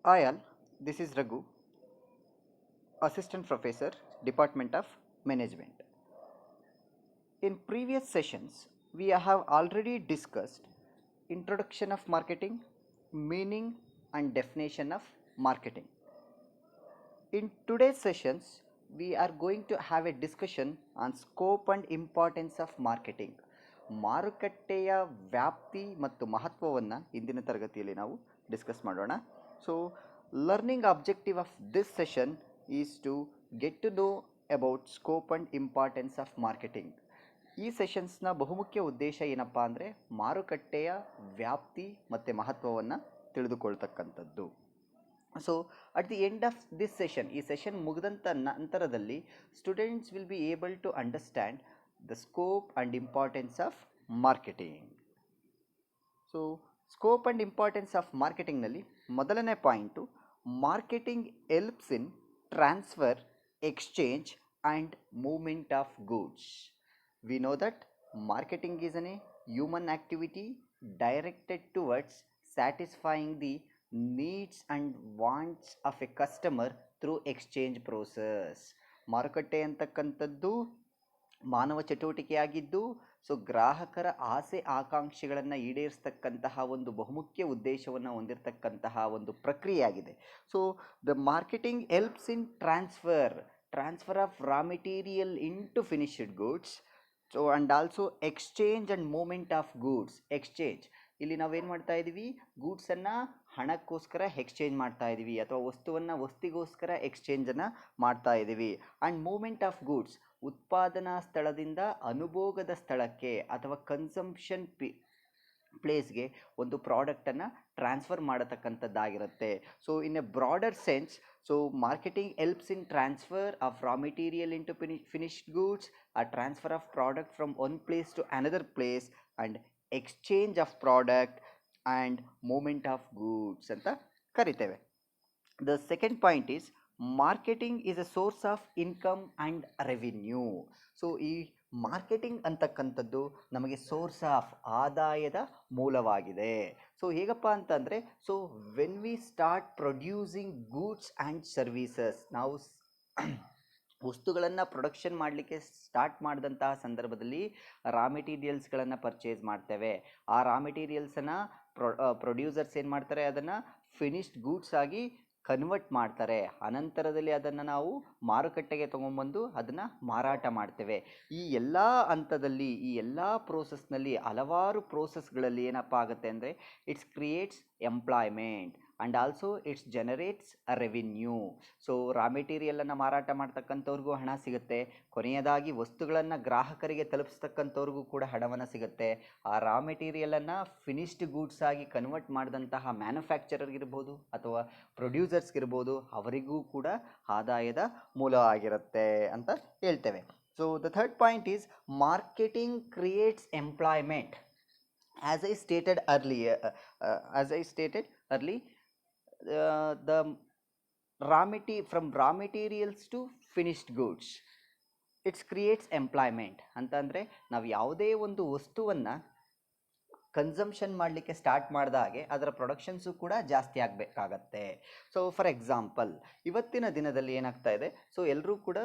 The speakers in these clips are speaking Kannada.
Hi all, this is Raghu, Assistant Professor, Department of Management. In previous sessions, we have already discussed introduction of marketing, meaning and definition of marketing. In today's sessions, we are going to have a discussion on scope and importance of marketing. ಮಾರುಕಟ್ಟೆಯ ವ್ಯಾಪ್ತಿ ಮತ್ತು ಮಹತ್ವವನ್ನು ಇಂದಿನ ತರಗತಿಯಲ್ಲಿ ನಾವು ಡಿಸ್ಕಸ್ ಮಾಡೋಣ. So learning objective of this session is to get to know about scope and importance of marketing. ಈ ಸೆಷನ್ಸ್ನ ಬಹುಮುಖ್ಯ ಉದ್ದೇಶ ಏನಪ್ಪ ಅಂದರೆ ಮಾರುಕಟ್ಟೆಯ ವ್ಯಾಪ್ತಿ ಮತ್ತು ಮಹತ್ವವನ್ನು ತಿಳಿದುಕೊಳ್ತಕ್ಕಂಥದ್ದು. So at the end of this session, ಈ ಸೆಷನ್ ಮುಗಿದಂಥ ನಂತರದಲ್ಲಿ students will be able to understand the scope and importance of marketing. So scope and importance of ಮಾರ್ಕೆಟಿಂಗ್ನಲ್ಲಿ ಮೊದಲನೇ point, marketing helps in transfer, exchange and movement of goods. We know that marketing is a human activity directed towards satisfying the needs and wants of a customer through exchange process. ಮಾರುಕಟ್ಟೆ ಅಂತಕ್ಕಂಥದ್ದು ಮಾನವ ಚಟುವಟಿಕೆಯಾಗಿದ್ದು, ಸೊ ಗ್ರಾಹಕರ ಆಸೆ ಆಕಾಂಕ್ಷೆಗಳನ್ನು ಈಡೇರಿಸ್ತಕ್ಕಂತಹ ಒಂದು ಬಹುಮುಖ್ಯ ಉದ್ದೇಶವನ್ನು ಹೊಂದಿರತಕ್ಕಂತಹ ಒಂದು ಪ್ರಕ್ರಿಯೆಯಾಗಿದೆ. So the marketing helps in transfer of raw material into finished goods. So and also exchange and movement of goods. Exchange, ಇಲ್ಲಿ ನಾವೇನು ಮಾಡ್ತಾ ಇದ್ದೀವಿ, ಗೂಡ್ಸನ್ನು ಹಣಕ್ಕೋಸ್ಕರ ಎಕ್ಸ್ಚೇಂಜ್ ಮಾಡ್ತಾ ಇದ್ದೀವಿ, ಅಥವಾ ವಸ್ತುಗೋಸ್ಕರ ಎಕ್ಸ್ಚೇಂಜನ್ನು ಮಾಡ್ತಾ ಇದ್ದೀವಿ. ಆ್ಯಂಡ್ ಮೂಮೆಂಟ್ ಆಫ್ ಗೂಡ್ಸ್, ಉತ್ಪಾದನಾ ಸ್ಥಳದಿಂದ ಅನುಭೋಗದ ಸ್ಥಳಕ್ಕೆ ಅಥವಾ ಕನ್ಸಂಪ್ಷನ್ ಪ್ಲೇಸ್ಗೆ ಒಂದು ಪ್ರಾಡಕ್ಟನ್ನು ಟ್ರಾನ್ಸ್ಫರ್ ಮಾಡತಕ್ಕಂಥದ್ದಾಗಿರುತ್ತೆ. So in a broader sense, so marketing helps in transfer of raw material into finished goods, a transfer of product from one place to another place, and exchange of product and movement of goods ಅಂತ ಕರಿತೇವೆ. The second point is marketing is a source of income and revenue. So ಈ ಮಾರ್ಕೆಟಿಂಗ್ ಅಂತಕ್ಕಂಥದ್ದು ನಮಗೆ ಸೋರ್ಸ್ ಆಫ್ ಆದಾಯದ ಮೂಲವಾಗಿದೆ. ಸೊ ಹೇಗಪ್ಪ ಅಂತಂದರೆ, so when we start producing goods and services, ನಾವು ವಸ್ತುಗಳನ್ನು ಪ್ರೊಡಕ್ಷನ್ ಮಾಡಲಿಕ್ಕೆ ಸ್ಟಾರ್ಟ್ ಮಾಡಿದಂತಹ ಸಂದರ್ಭದಲ್ಲಿ ರಾ ಮೆಟೀರಿಯಲ್ಸ್ಗಳನ್ನು ಪರ್ಚೇಸ್ ಮಾಡ್ತೇವೆ. ಆ ರಾ ಮೆಟೀರಿಯಲ್ಸನ್ನು ಪ್ರೊಡ್ಯೂಸರ್ಸ್ ಏನು ಮಾಡ್ತಾರೆ, ಅದನ್ನು ಫಿನಿಶ್ಡ್ ಗೂಡ್ಸ್ ಆಗಿ ಕನ್ವರ್ಟ್ ಮಾಡ್ತಾರೆ. ಅನಂತರದಲ್ಲಿ ಅದನ್ನು ನಾವು ಮಾರುಕಟ್ಟೆಗೆ ತೊಗೊಂಬಂದು ಅದನ್ನು ಮಾರಾಟ ಮಾಡ್ತೇವೆ. ಈ ಎಲ್ಲ ಹಂತದಲ್ಲಿ, ಈ ಎಲ್ಲ ಪ್ರೋಸೆಸ್ನಲ್ಲಿ, ಹಲವಾರು ಪ್ರೋಸೆಸ್ಗಳಲ್ಲಿ ಏನಪ್ಪ ಆಗುತ್ತೆ ಅಂದರೆ, it's creates employment and also it's generates a revenue. So raw ಮೆಟೀರಿಯಲನ್ನು ಮಾರಾಟ ಮಾಡ್ತಕ್ಕಂಥವ್ರಿಗೂ ಹಣ ಸಿಗುತ್ತೆ, ಕೊನೆಯದಾಗಿ ವಸ್ತುಗಳನ್ನು ಗ್ರಾಹಕರಿಗೆ ತಲುಪಿಸ್ತಕ್ಕಂಥವ್ರಿಗೂ ಕೂಡ ಹಣವನ್ನು ಸಿಗುತ್ತೆ. ಆ ರಾ ಮೆಟೀರಿಯಲನ್ನು ಫಿನಿಶ್ಡ್ ಗೂಡ್ಸ್ ಆಗಿ ಕನ್ವರ್ಟ್ ಮಾಡಿದಂತಹ ಮ್ಯಾನುಫ್ಯಾಕ್ಚರರ್ಗಿರ್ಬೋದು ಅಥವಾ ಪ್ರೊಡ್ಯೂಸರ್ಸ್ಗಿರ್ಬೋದು, ಅವರಿಗೂ ಕೂಡ ಆದಾಯದ ಮೂಲ ಆಗಿರುತ್ತೆ ಅಂತ ಹೇಳ್ತೇವೆ. So the third point is marketing creates employment. As I stated early, the from raw materials to finished goods, it creates employment. ಅಂತಂದರೆ ನಾವು ಯಾವುದೇ ಒಂದು ವಸ್ತುವನ್ನು ಕನ್ಸಂಪ್ಷನ್ ಮಾಡಲಿಕ್ಕೆ ಸ್ಟಾರ್ಟ್ ಮಾಡಿದಾಗೆ ಅದರ ಪ್ರೊಡಕ್ಷನ್ಸು ಕೂಡ ಜಾಸ್ತಿ ಆಗಬೇಕಾಗತ್ತೆ. ಸೊ ಫಾರ್ ಎಕ್ಸಾಂಪಲ್, ಇವತ್ತಿನ ದಿನದಲ್ಲಿ ಏನಾಗ್ತಾ ಇದೆ, ಸೊ ಎಲ್ಲರೂ ಕೂಡ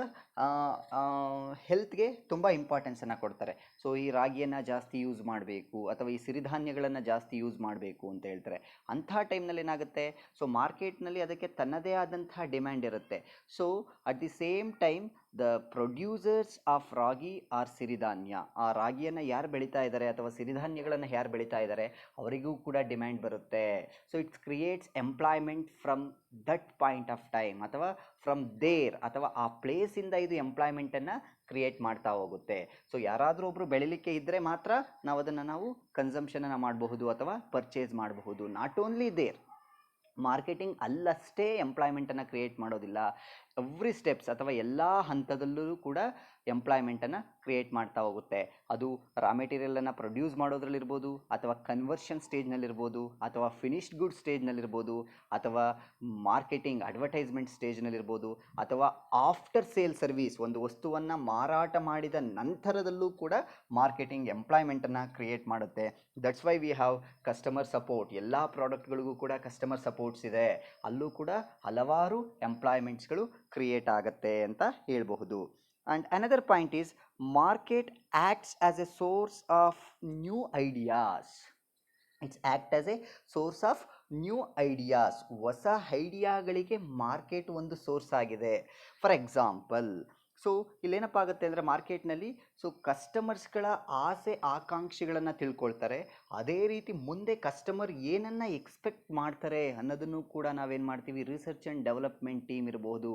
ಹೆಲ್ತ್ಗೆ ತುಂಬ ಇಂಪಾರ್ಟೆನ್ಸನ್ನು ಕೊಡ್ತಾರೆ. ಸೊ ಈ ರಾಗಿಯನ್ನು ಜಾಸ್ತಿ ಯೂಸ್ ಮಾಡಬೇಕು ಅಥವಾ ಈ ಸಿರಿಧಾನ್ಯಗಳನ್ನು ಜಾಸ್ತಿ ಯೂಸ್ ಮಾಡಬೇಕು ಅಂತ ಹೇಳ್ತಾರೆ. ಅಂಥ ಟೈಮ್ನಲ್ಲಿ ಏನಾಗುತ್ತೆ, ಸೊ ಮಾರ್ಕೆಟ್ನಲ್ಲಿ ಅದಕ್ಕೆ ತನ್ನದೇ ಆದಂತಹ ಡಿಮ್ಯಾಂಡ್ ಇರುತ್ತೆ. So at the same time the producers of ragi or siridhanya, ಆ ರಾಗಿಯನ್ನು ಯಾರು ಬೆಳೀತಾ ಇದ್ದಾರೆ ಅಥವಾ ಸಿರಿಧಾನ್ಯಗಳನ್ನು ಯಾರು ಬೆಳೀತಾ ಇದ್ದಾರೆ ಅವರಿಗೂ ಕೂಡ ಡಿಮ್ಯಾಂಡ್ ಬರುತ್ತೆ. So it's creates employment from that point of time, ಅಥವಾ ಫ್ರಮ್ ದೇರ್, ಅಥವಾ ಆ ಪ್ಲೇಸಿಂದ ಇದು ಎಂಪ್ಲಾಯ್ಮೆಂಟನ್ನು ಕ್ರಿಯೇಟ್ ಮಾಡ್ತಾ ಹೋಗುತ್ತೆ. ಸೊ ಯಾರಾದರೂ ಒಬ್ಬರು ಬೆಳಿಲಿಕ್ಕೆ ಇದ್ದರೆ ಮಾತ್ರ ನಾವು ಕನ್ಸಂಪ್ಷನನ್ನು ಮಾಡಬಹುದು ಅಥವಾ ಪರ್ಚೇಸ್ ಮಾಡಬಹುದು. ನಾಟ್ ಓನ್ಲಿ ದೇರ್, ಮಾರ್ಕೆಟಿಂಗ್ ಅಲ್ಲಷ್ಟೇ ಎಂಪ್ಲಾಯ್ಮೆಂಟನ್ನು ಕ್ರಿಯೇಟ್ ಮಾಡೋದಿಲ್ಲ, ಎವ್ರಿ ಸ್ಟೆಪ್ಸ್ ಅಥವಾ ಎಲ್ಲ ಹಂತದಲ್ಲೂ ಕೂಡ ಎಂಪ್ಲಾಯ್ಮೆಂಟನ್ನು ಕ್ರಿಯೇಟ್ ಮಾಡ್ತಾ ಹೋಗುತ್ತೆ. ಅದು ರಾ ಮೆಟೀರಿಯಲನ್ನು ಪ್ರೊಡ್ಯೂಸ್ ಮಾಡೋದ್ರಲ್ಲಿರ್ಬೋದು, ಅಥವಾ ಕನ್ವರ್ಷನ್ ಸ್ಟೇಜ್ನಲ್ಲಿರ್ಬೋದು, ಅಥವಾ ಫಿನಿಶ್ಡ್ ಗುಡ್ ಸ್ಟೇಜ್ನಲ್ಲಿರ್ಬೋದು, ಅಥವಾ ಮಾರ್ಕೆಟಿಂಗ್ ಅಡ್ವರ್ಟೈಸ್ಮೆಂಟ್ ಸ್ಟೇಜ್ನಲ್ಲಿರ್ಬೋದು, ಅಥವಾ ಆಫ್ಟರ್ ಸೇಲ್ ಸರ್ವಿಸ್ ಒಂದು ವಸ್ತುವನ್ನು ಮಾರಾಟ ಮಾಡಿದ ನಂತರದಲ್ಲೂ ಕೂಡ ಮಾರ್ಕೆಟಿಂಗ್ ಎಂಪ್ಲಾಯ್ಮೆಂಟನ್ನು ಕ್ರಿಯೇಟ್ ಮಾಡುತ್ತೆ. That's why we have customer support. ಎಲ್ಲ ಪ್ರಾಡಕ್ಟ್ಗಳಿಗೂ ಕೂಡ ಕಸ್ಟಮರ್ ಸಪೋರ್ಟ್ಸ್ ಇದೆ, ಅಲ್ಲೂ ಕೂಡ ಹಲವಾರು ಎಂಪ್ಲಾಯ್ಮೆಂಟ್ಸ್ಗಳು ಕ್ರಿಯೇಟ್ ಆಗುತ್ತೆ ಅಂತ ಹೇಳ್ಬಹುದು. And another point is market acts as a source of new ideas. It's act as a source of new ideas. ಹೊಸ ಐಡಿಯಾಗಳಿಗೆ ಮಾರ್ಕೆಟ್ ಒಂದು ಸೋರ್ಸ್ ಆಗಿದೆ. ಫಾರ್ ಎಕ್ಸಾಂಪಲ್, ಸೊ ಇಲ್ಲೇನಪ್ಪ ಆಗುತ್ತೆ ಅಂದರೆ ಮಾರ್ಕೆಟ್ನಲ್ಲಿ ಕಸ್ಟಮರ್ಸ್ಗಳ ಆಸೆ ಆಕಾಂಕ್ಷೆಗಳನ್ನು ತಿಳ್ಕೊಳ್ತಾರೆ. ಅದೇ ರೀತಿ ಮುಂದೆ ಕಸ್ಟಮರ್ ಏನನ್ನು ಎಕ್ಸ್ಪೆಕ್ಟ್ ಮಾಡ್ತಾರೆ ಅನ್ನೋದನ್ನು ಕೂಡ ನಾವೇನು ಮಾಡ್ತೀವಿ, ರಿಸರ್ಚ್ ಆ್ಯಂಡ್ ಡೆವಲಪ್ಮೆಂಟ್ ಟೀಮ್ ಇರ್ಬೋದು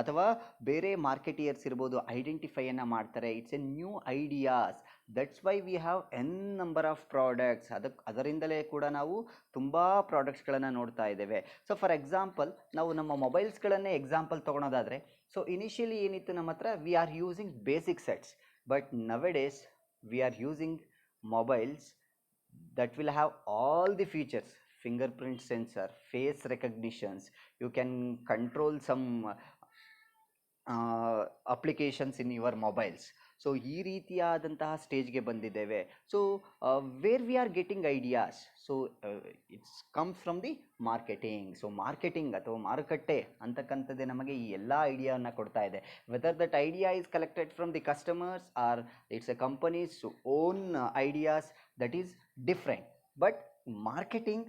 ಅಥವಾ ಬೇರೆ ಮಾರ್ಕೆಟಿಯರ್ಸ್ ಇರ್ಬೋದು, ಐಡೆಂಟಿಫೈಯನ್ನು ಮಾಡ್ತಾರೆ. It's A new ideas. That's why we have an number of products. ಅದರಿಂದಲೇ ಕೂಡ ನಾವು ತುಂಬ ಪ್ರಾಡಕ್ಟ್ಸ್ಗಳನ್ನು ನೋಡ್ತಾ ಇದ್ದೇವೆ. ಸೊ ಫಾರ್ ಎಕ್ಸಾಂಪಲ್, ನಾವು ನಮ್ಮ ಮೊಬೈಲ್ಸ್ಗಳನ್ನೇ ಎಕ್ಸಾಂಪಲ್ ತೊಗೊಳೋದಾದರೆ, ಸೊ ಇನಿಷಿಯಲಿ ಏನಿತ್ತು ನಮ್ಮ ಹತ್ರ, we are using basic sets, but nowadays we are using mobiles that will have all the features: fingerprint sensor, face recognitions, you can control some applications in your mobiles. So ಈ ರೀತಿಯಾದಂತಹ ಸ್ಟೇಜ್ಗೆ ಬಂದಿದ್ದೇವೆ. So where we are getting ideas? So it's comes from the marketing. So marketing ಅಥವಾ ಮಾರುಕಟ್ಟೆ ಅಂತಕ್ಕಂಥದ್ದೇ ನಮಗೆ ಈ ಎಲ್ಲ ಐಡಿಯಾವನ್ನು ಕೊಡ್ತಾ ಇದೆ. Whether that idea is collected from the customers or it's a company's own ideas, that is different. But marketing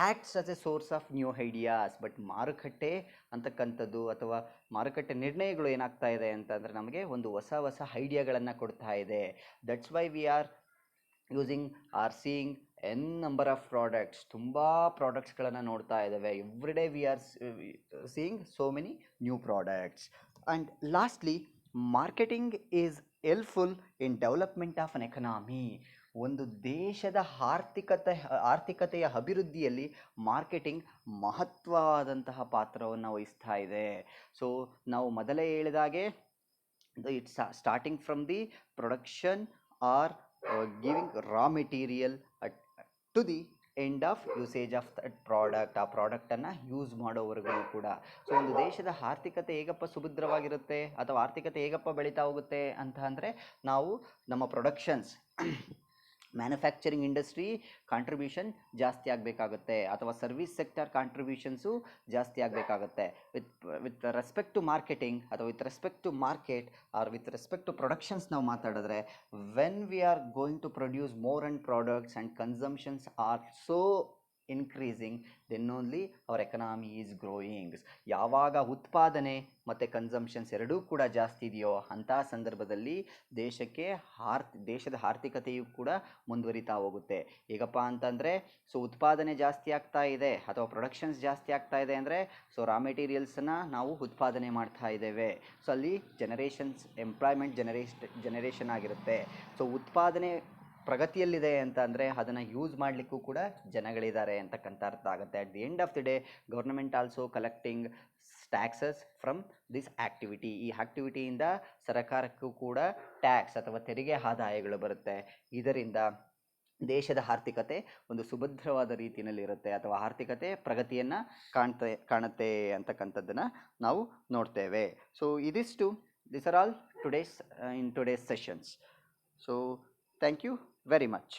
acts as a source of new ideas. But ಮಾರುಕಟ್ಟೆ ಅಂತಕ್ಕಂಥದ್ದು ಅಥವಾ ಮಾರುಕಟ್ಟೆ ನಿರ್ಣಯಗಳು ಏನಾಗ್ತಾ ಇದೆ ಅಂತಂದರೆ ನಮಗೆ ಒಂದು ಹೊಸ ಹೊಸ ಐಡಿಯಾಗಳನ್ನು ಕೊಡ್ತಾ ಇದೆ. That's why we are using are seeing N number of products. ತುಂಬ ಪ್ರಾಡಕ್ಟ್ಸ್ಗಳನ್ನು ನೋಡ್ತಾ ಇದ್ದೇವೆ. Every day we are seeing so many new products. And lastly, marketing is helpful in development of an economy. ಒಂದು ದೇಶದ ಆರ್ಥಿಕತೆಯ ಅಭಿವೃದ್ಧಿಯಲ್ಲಿ ಮಾರ್ಕೆಟಿಂಗ್ ಮಹತ್ವವಾದಂತಹ ಪಾತ್ರವನ್ನು ವಹಿಸ್ತಾ ಇದೆ. ಸೊ ನಾವು ಮೊದಲೇ ಹೇಳಿದಾಗೆ, it's starting from the production or giving raw material to the end of usage of that product. ಆ ಪ್ರಾಡಕ್ಟನ್ನು ಯೂಸ್ ಮಾಡೋವರೆಗೂ ಕೂಡ. ಸೊ ಒಂದು ದೇಶದ ಆರ್ಥಿಕತೆ ಹೇಗಪ್ಪ ಸುಭದ್ರವಾಗಿರುತ್ತೆ ಅಥವಾ ಆರ್ಥಿಕತೆ ಹೇಗಪ್ಪ ಬೆಳೀತಾ ಹೋಗುತ್ತೆ ಅಂತ ಅಂದರೆ, ನಾವು ನಮ್ಮ ಪ್ರೊಡಕ್ಷನ್ಸ್, ಮ್ಯಾನುಫ್ಯಾಕ್ಚರಿಂಗ್ ಇಂಡಸ್ಟ್ರಿ ಕಾಂಟ್ರಿಬ್ಯೂಷನ್ ಜಾಸ್ತಿ ಆಗಬೇಕಾಗುತ್ತೆ, ಅಥವಾ ಸರ್ವಿಸ್ ಸೆಕ್ಟರ್ ಕಾಂಟ್ರಿಬ್ಯೂಷನ್ಸು ಜಾಸ್ತಿ ಆಗಬೇಕಾಗುತ್ತೆ. ವಿತ್ ರೆಸ್ಪೆಕ್ಟ್ ಟು ಮಾರ್ಕೆಟಿಂಗ್ ಅಥವಾ with respect to market or with respect to productions ನಾವು ಮಾತಾಡಿದ್ರೆ, when we are going to produce more and products and consumptions are so increasing, then only our economy is growing. ಯಾವಾಗ ಉತ್ಪಾದನೆ ಮತ್ತು ಕನ್ಸಂಪ್ಷನ್ಸ್ ಎರಡೂ ಕೂಡ ಜಾಸ್ತಿ ಇದೆಯೋ ಅಂತಹ ಸಂದರ್ಭದಲ್ಲಿ ದೇಶದ ಆರ್ಥಿಕತೆಯು ಕೂಡ ಮುಂದುವರಿತಾ ಹೋಗುತ್ತೆ. ಹೇಗಪ್ಪ ಅಂತಂದರೆ, ಸೊ ಉತ್ಪಾದನೆ ಜಾಸ್ತಿ ಆಗ್ತಾ ಇದೆ ಅಥವಾ ಪ್ರೊಡಕ್ಷನ್ಸ್ ಜಾಸ್ತಿ ಆಗ್ತಾ ಇದೆ ಅಂದರೆ, ಸೊ ರಾ ಮೆಟೀರಿಯಲ್ಸನ್ನು ನಾವು ಉತ್ಪಾದನೆ ಮಾಡ್ತಾ ಇದ್ದೇವೆ. ಸೊ ಅಲ್ಲಿ ಎಂಪ್ಲಾಯ್ಮೆಂಟ್ ಜನರೇಷನ್ ಆಗಿರುತ್ತೆ. ಸೊ ಉತ್ಪಾದನೆ ಪ್ರಗತಿಯಲ್ಲಿದೆ ಅಂತ ಅಂದರೆ ಅದನ್ನು ಯೂಸ್ ಮಾಡಲಿಕ್ಕೂ ಕೂಡ ಜನಗಳಿದ್ದಾರೆ ಅಂತಕ್ಕಂಥ ಅರ್ಥ ಆಗುತ್ತೆ. At the end of the day, government also collecting taxes from this activity. ಈ ಆ್ಯಕ್ಟಿವಿಟಿಯಿಂದ ಸರ್ಕಾರಕ್ಕೂ ಕೂಡ ಟ್ಯಾಕ್ಸ್ ಅಥವಾ ತೆರಿಗೆ ಆದಾಯಗಳು ಬರುತ್ತೆ. ಇದರಿಂದ ದೇಶದ ಆರ್ಥಿಕತೆ ಒಂದು ಸುಭದ್ರವಾದ ರೀತಿಯಲ್ಲಿರುತ್ತೆ ಅಥವಾ ಆರ್ಥಿಕತೆ ಪ್ರಗತಿಯನ್ನು ಕಾಣುತ್ತೆ ಅಂತಕ್ಕಂಥದ್ದನ್ನು ನಾವು ನೋಡ್ತೇವೆ. So these are all in today's sessions. So thank you very much.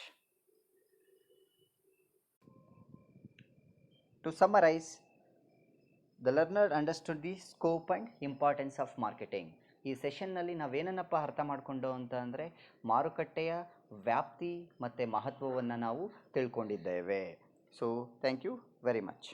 To summarize, the learner understood the scope and importance of marketing. ಈ ಸೆಷನ್ನಲ್ಲಿ ನಾವೇನನ್ನಪ್ಪ ಅರ್ಥ ಮಾಡಿಕೊಂಡು ಅಂತ ಅಂದರೆ, ಮಾರುಕಟ್ಟೆಯ ವ್ಯಾಪ್ತಿ ಮತ್ತು ಮಹತ್ವವನ್ನು ನಾವು ತಿಳ್ಕೊಂಡಿದ್ದೇವೆ. So thank you very much.